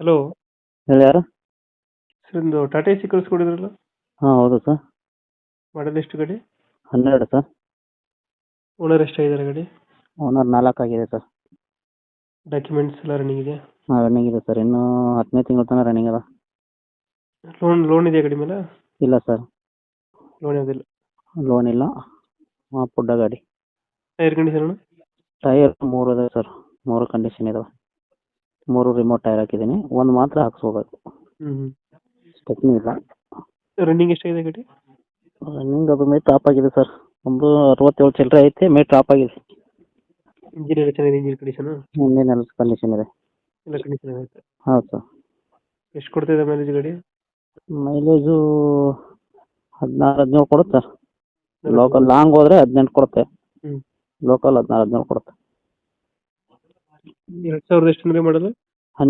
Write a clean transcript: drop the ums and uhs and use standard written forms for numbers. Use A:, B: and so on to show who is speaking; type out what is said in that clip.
A: Hello.
B: ಹೇಳಿ ಯಾರು?
A: Sir ಒಂದು ಟಾಟಾ ಎಸಿ ಕಳಿಸ್ಕೊಡಿದ್ರಲ್ಲ,
B: ಹಾಂ ಹೌದು ಸರ್.
A: ಮಾಡಲ್ ಎಷ್ಟು ಗಾಡಿ?
B: 12 ಸರ್.
A: ಓನರ್ ಎಷ್ಟಾಗಿದ್ದಾರೆ ಗಾಡಿ?
B: ಓನರ್ 4 ಆಗಿದೆ ಸರ್.
A: ಡಾಕ್ಯುಮೆಂಟ್ಸ್ ಎಲ್ಲ ರನ್ನಿಂಗ್ ಇದೆಯಾ?
B: ಹಾಂ ರನ್ನಿಂಗ್ ಇದೆ ಸರ್. ಇನ್ನೂ 10ನೇ ತಿಂಗಳು ತನಕ ರನ್ನಿಂಗ್ ಅದ.
A: ಲೋನ್ ಇದೆಯಾ ಗಾಡಿ ಮೇಲೆ?
B: ಇಲ್ಲ ಸರ್,
A: ಲೋನ್ ಯಾವುದಿಲ್ಲ.
B: ಲೋನ್ ಇಲ್ಲ. ಪುಡ್ಡ ಗಾಡಿ.
A: Tyre condition?
B: ಟೈರ್ 3 ಇದೆ ಸರ್. 3 ಕಂಡೀಷನ್ ಇದಾವೆ. 3 ರಿಮೋಟ್ ಟೈರ್ ಹಾಕಿದ್ದೀನಿ, ಒಂದು ಮಾತ್ರ ಹಾಕ್ಸ್ಕೋಬೇಕು. ಸ್ಟೆಪ್ನಿ ಇಲ್ಲ.
A: ರನ್ನಿಂಗ್ ಎಷ್ಟಾಗಿದೆ ಗಾಡಿ?
B: ರನ್ನಿಂಗ್ ಅದು ಮೇ ಟಾಪ್ ಆಗಿದೆ ಸರ್. ಒಂದು 67 ಚಿಲ್ಲರೆ ಐತೆ, ಮೇ ಟಾಪ್ ಆಗಿದೆ.
A: ಇಂಜಿನ್ ಎಲ್ಲ ಚೆನ್ನಾಗಿದೆ, ಇಂಜಿನ್ ಕಂಡೀಷನ್?
B: ಮುಂದಿನ ಕಂಡೀಷನ್ ಇದೆ.
A: ಎಲ್ಲ ಕಂಡೀಷನ್ ಆಗುತ್ತೆ.
B: ಹೌದು ಸರ್.
A: ಎಷ್ಟು ಕೊಡ್ತಿದೆ ಮೈಲೇಜ್ ಗಾಡಿ?
B: ಮೈಲೇಜು 16-17 ಕೊಡುತ್ತೆ ಸರ್. ಲೋಕಲ್ ಲಾಂಗ್ ಹೋದರೆ 18 ಕೊಡುತ್ತೆ. ಲೋಕಲ್ 16-17 ಕೊಡುತ್ತೆ.
A: 2000 ಎಷ್ಟು ಅಂದ್ರೆ ಮಾಡಲು?